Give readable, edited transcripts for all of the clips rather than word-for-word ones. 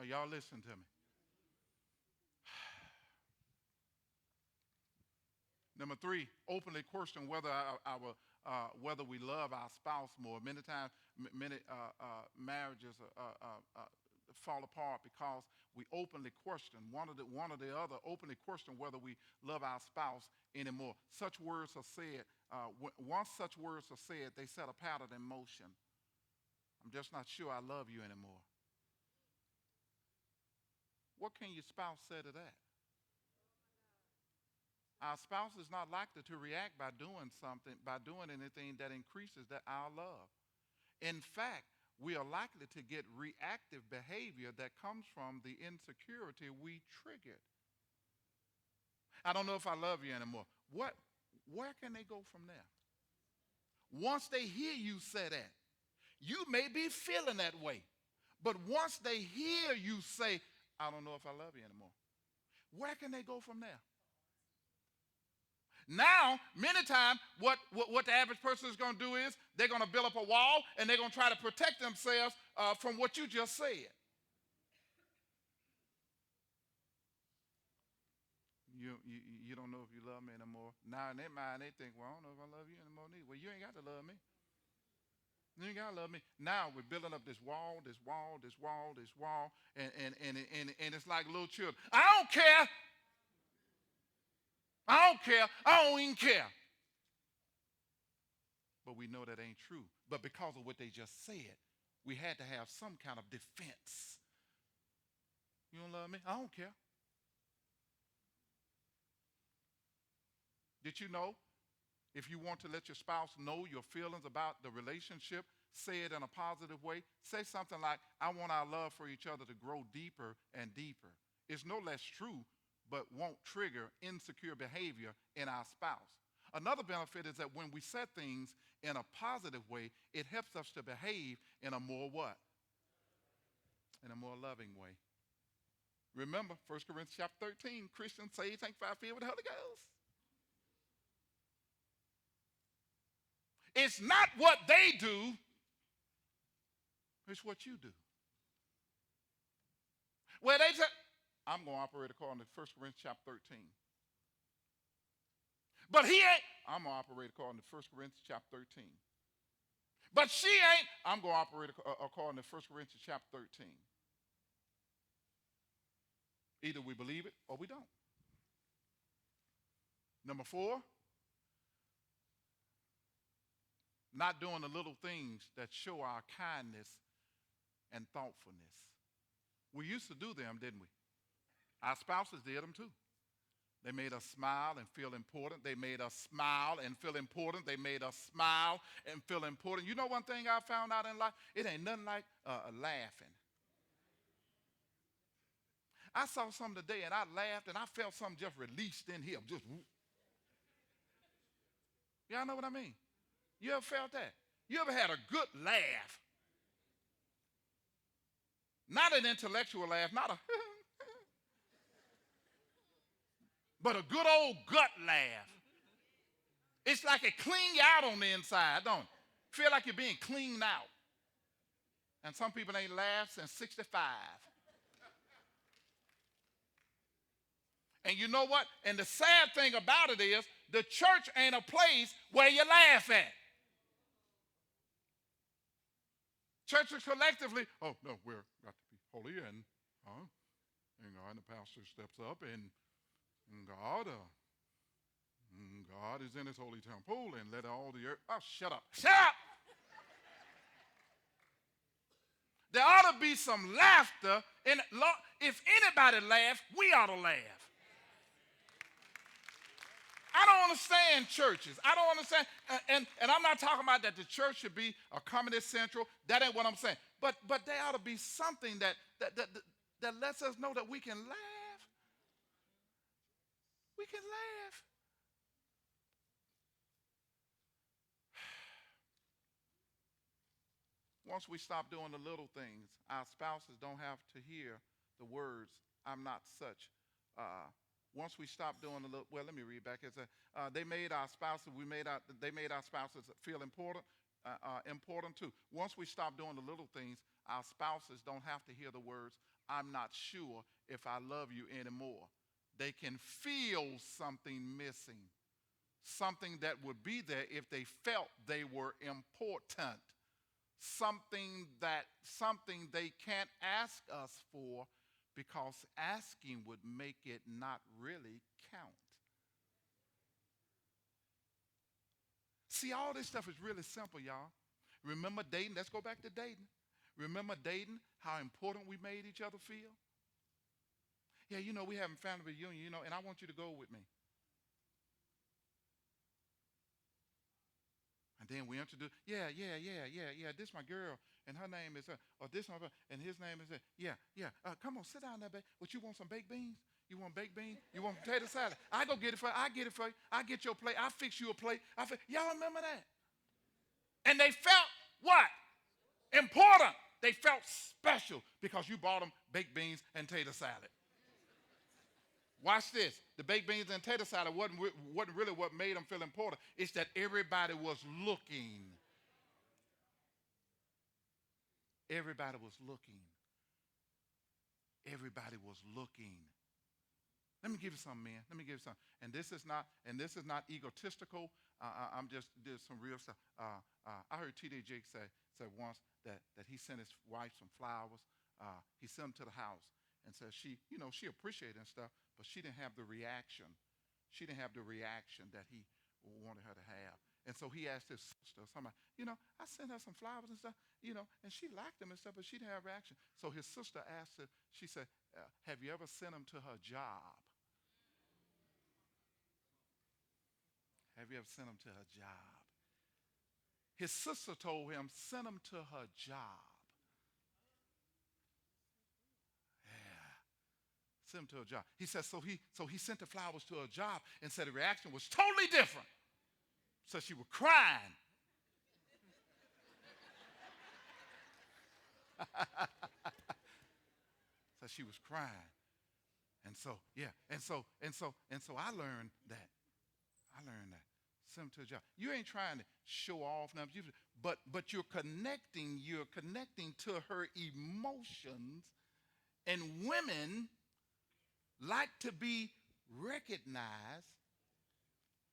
Are y'all listening to me? Number three, openly question whether whether we love our spouse more. Many times, many marriages fall apart because we openly question one or the other. Openly question whether we love our spouse anymore. Such words are said. Once such words are said, they set a pattern in motion. I'm just not sure I love you anymore. What can your spouse say to that? Our spouse is not likely to react by doing something, by doing anything that increases our love. In fact, we are likely to get reactive behavior that comes from the insecurity we triggered. I don't know if I love you anymore. Where can they go from there? Once they hear you say that, you may be feeling that way. But once they hear you say, I don't know if I love you anymore, where can they go from there? Now, many times, what the average person is going to do is they're going to build up a wall and they're going to try to protect themselves from what you just said. You don't know if you love me anymore. Now, in their mind, they think, well, I don't know if I love you anymore neither. Well, you ain't got to love me. You ain't got to love me. Now, we're building up this wall, and it's like little children. I don't care. I don't care. I don't even care. But we know that ain't true. But because of what they just said, we had to have some kind of defense. You don't love me? I don't care. Did you know if you want to let your spouse know your feelings about the relationship, say it in a positive way? Say something like, I want our love for each other to grow deeper and deeper. It's no less true, but won't trigger insecure behavior in our spouse. Another benefit is that when we say things in a positive way, it helps us to behave in a more what? In a more loving way. Remember, 1 Corinthians chapter 13, Christians saved, sanctified, filled with the Holy Ghost. It's not what they do, it's what you do. Well, they say, I'm going to operate according to 1 Corinthians chapter 13. But he ain't, I'm going to operate according to 1 Corinthians chapter 13. But she ain't, I'm going to operate according to 1 Corinthians chapter 13. Either we believe it or we don't. Number four, not doing the little things that show our kindness and thoughtfulness. We used to do them, didn't we? Our spouses did them too. They made us smile and feel important. They made us smile and feel important. They made us smile and feel important. You know one thing I found out in life? It ain't nothing like laughing. I saw something today and I laughed and I felt something just released in here. Just whoop. Y'all know what I mean? You ever felt that? You ever had a good laugh? Not an intellectual laugh, not a but a good old gut laugh. It's like it clean you out on the inside, don't it? Feel like you're being cleaned out. And some people ain't laughed since 65. And you know what? And the sad thing about it is the church ain't a place where you laugh at. Churches collectively, oh no, we're got to be holy and the pastor steps up and God is in his holy temple and let all the earth, oh shut up. Shut up! There ought to be some laughter, and if anybody laughs, we ought to laugh. I don't understand churches. I don't understand, and I'm not talking about that the church should be a comedy central. That ain't what I'm saying. But there ought to be something that lets us know that we can laugh. We can laugh. Once we stop doing the little things, our spouses don't have to hear the words, I'm not such. Once we stop doing the little, well, let me read back. They made our spouses, they made our spouses feel important. important too. Once we stop doing the little things, our spouses don't have to hear the words, I'm not sure if I love you anymore. They can feel something missing, something that would be there if they felt they were important, something they can't ask us for because asking would make it not really count. See, all this stuff is really simple, y'all. Remember dating? Let's go back to dating. Remember dating, how important we made each other feel? Yeah, we having family reunion, and I want you to go with me. And then we introduce, yeah, this my girl, and her name is, or this one, and his name is, come on, sit down there, babe. What, you want some baked beans? You want baked beans? You want potato salad? I go get it for you. I get it for you. I get your plate. I fix you a plate. Y'all remember that? And they felt what? Important. They felt special because you bought them baked beans and tater salad. Watch this. The baked beans and tater salad wasn't really what made them feel important. It's that everybody was looking. Everybody was looking. Everybody was looking. Let me give you something, man. Let me give you something. And this is not egotistical. I'm just did some real stuff. I heard T.D. Jakes say once that he sent his wife some flowers. He sent them to the house and said she appreciated and stuff, but she didn't have the reaction. She didn't have the reaction that he wanted her to have. And so he asked his sister, somebody, I sent her some flowers and stuff, and she liked them and stuff, but she didn't have a reaction. So his sister asked her, she said, have you ever sent them to her job? Have you ever sent them to her job? His sister told him, send them to her job. Yeah. Send them to her job. He said, so he sent the flowers to her job and said the reaction was totally different. So she was crying. So she was crying. And so I learned that. Send them to a job. You ain't trying to show off nothing, but you're connecting to her emotions. And women like to be recognized.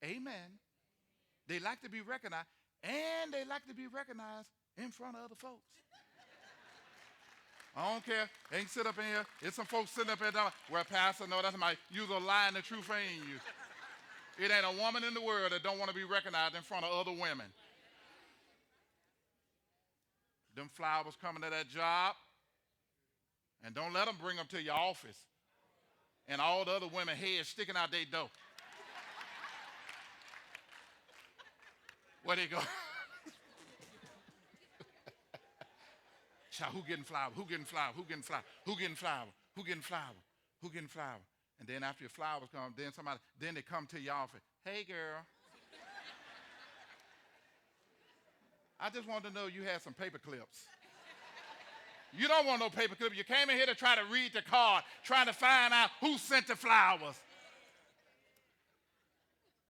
Amen. They like to be recognized, and they like to be recognized in front of other folks. I don't care. They can sit up in here. There's some folks sitting up here, well, Pastor, no, that's my use a lie and the truth ain't you. It ain't a woman in the world that don't want to be recognized in front of other women. Them flowers coming to that job, and don't let them bring them to your office. And all the other women heads sticking out their door. Where they go? Child, who getting flowers? Who getting flowers? Who getting flowers? Who getting flowers? Who getting flowers? Who getting flowers? And then after your flowers come, then they come to your office. Hey, girl. I just wanted to know you had some paper clips. You don't want no paper clip. You came in here to try to read the card, trying to find out who sent the flowers.